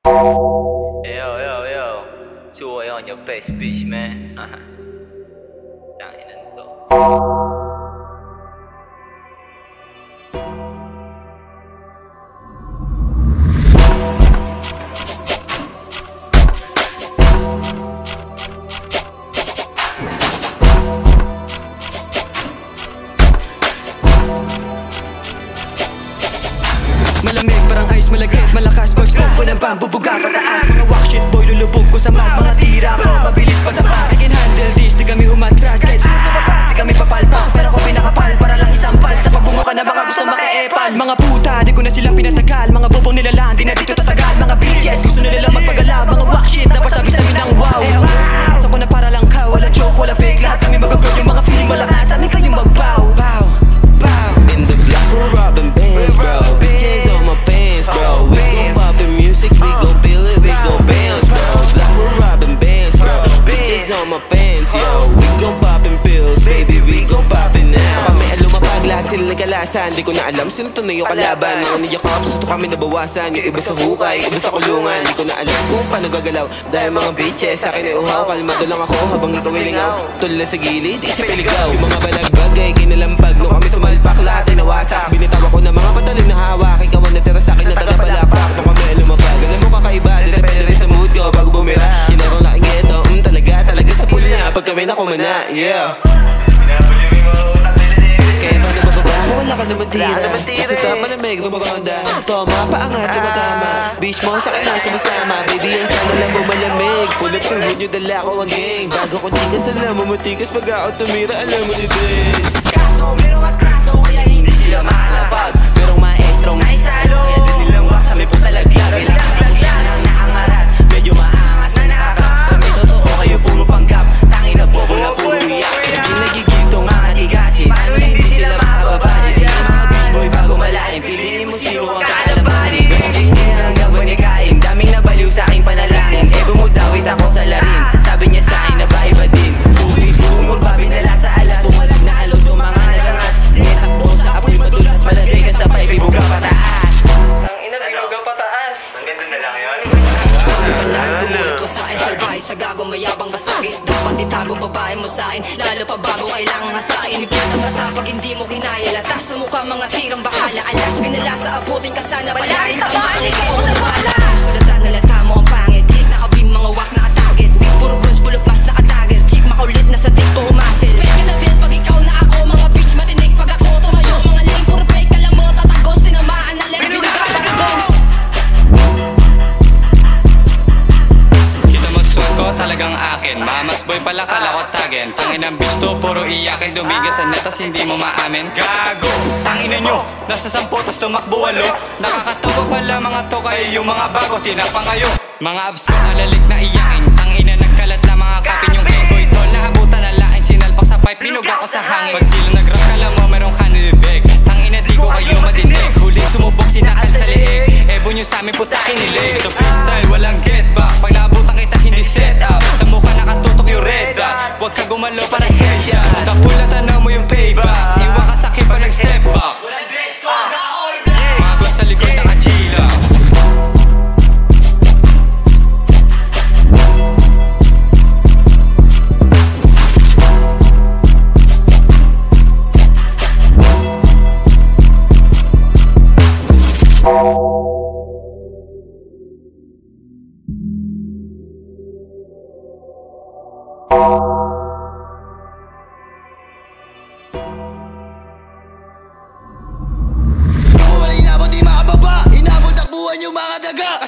Yo, yo, yo. 2 on your face, bitch, man. Tangina nito. Malamig parang ice, malagkit, malakas pag-smoke ko ng pambubuga pataas. Mga walk shit boy, lulubog ko sa mat. Mga tira ko, mabilis pa sa fast. I can handle this, di kami umatras. Kahit sunod na di kami papalpak. Pero ko pinakapal, para lang isampal. Sa pagbungo ka na mga gusto makiepal. Mga puta, di ko na sila pinatagal. Mga bobong nila lang, di na dito tatagal. Mga bitches, gusto na nila magpagala. Mga walk shit, napasabi sa amin ng wow. Asa ko na para lang ka, walang joke, wala fake. Lahat kami mag-grow, yung mga feeling malakas. Amin kayong mag-bow, bow, bow. In the block, we're robbing bands, bro. Bitches on my pants, bro. We gon' pop the music, we gon' feel it, we gon' bounce, bro. Block, we're robbing bands, bro. Bitches on my pants, yo. We gon' poppin' pills, baby, we gon' poppin' now. Kami ang lumapag, lahat sila nagkalasan. Di ko na alam sino tunay yung kalaban. Mga niyakap, gusto kami nabawasan. Yung iba sa hukay, iba sa kulungan. Di ko na alam kung paano gagalaw. Dahil mga bitches, sa akin ay uhaw. Kalmado lang ako habang ikaw ay lingaw. Tulad na sa gilid, isip iligaw. Yung mga balagbag ay kinalampag. Nung kami sumalpak, lahat ay nawasak. Binitawan ko na mga patalim na hawak. Ikaw ang natira sa akin na taga-palakpak. Nung kami ay lumapag, alam mo kakaiba. Di depende rin sa mood ko bago bumira. Kinarong laking ito, talaga sa pool niya. Pag kami nakumana, yeah. Kaya paano bababa? Wala ka naman tira. Kasi top malamig, lumaronda. Toma, paangat, tumatama. Beach mo sa kanya, sumasama. Baby, ang sana lang mo malamig. Pull up sa hood, yung dala ko ang gang. Bago kong tigas, alam mo matigas. Pag ako tumira, alam mo ni Dress. Kaso, merong atraso, kaya hindi sila makalapag. Merong maestrong naisalo, kaya dun nilang wasa, may putalaglag. Kailangan ko siya ng naangarat. Medyo maangas na nakakap. Kami totoo, kayo puro panggap. Tangin na bobo na puro iyak. Hindi nagigito mga tigasin. Paano hindi sila makababali? Di mga beach boy bago malalim. Piliin mo sino ang kakalabanin. 16 hanggang manikain. Daming nabaliw sa aking panalangin. Eh bumudawit ako sa larin. Sabi niya sa akin na ba-iba din. Bumibumog, babinala sa alat. Pumalag na alod ng mga nalangas. Netakbo sa apoy madulas. Malagay ka sa pipe, ibuga pataas. Ang ina, binuga pataas. Ang ganda na lang yun. Walang tumulat ko sa akin, salbahe sa gago, mayabang basagit. Dapat itago babae mo sa akin, lalo pa bago kailangan hasain. Ibig na mata pag hindi mo kinaya, latas sa mukha mga tirang bahala. Alas, binala sa abutin ka sana, wala rin tamang. Ikaw ang nawala, sulatan na lata mo ang pangit. Hit na kabing, mga wak na target. Wig, puro guns, bulok mas na atager. Chick, makulit na sa tikto humasil. Fake ka na din pag ikaw na ako, mga bitch matinig pag ako tumayo. Mga lame, puro fake, alam mo, tatagos, tinamaan na lame, pinagkaparagos. Ko talagang akin, mamas boy pala kala ko tagin. Tangin ang bitch to, puro iyakin. Dumigas sa netas, hindi mo maamin. Gago, tangina nyo, nasa 10 tas tumakbo 8. Nakakatawa pala mga to kayo, yung mga bago tinapang kayo. Mga abs ko alalik na iyakin. Tangina nagkalat na mga kapin. Yung kegoy to, naabutan na lain. Sinalpak sa pipe, pinuga ko sa hangin. Pag sila nag-rap, alam mo merong kanilibig. Tangina di ko kayo madinig. Huling sumubok, sinakal sa liig. Ebo nyo sa amin puta kinilig. Ito freestyle, walang get back. Pag naabutan kita hindi set up. Sa mukha nakatutok yung red dot. Huwag ka gumalo para headshot. Sa pula tanaw mo yung payback. Iwan ka sa akin pa nag-step up. Mga sa likod nakachila. Ako walang inabot, di makababa. Inabot ang buwan yung mga daga.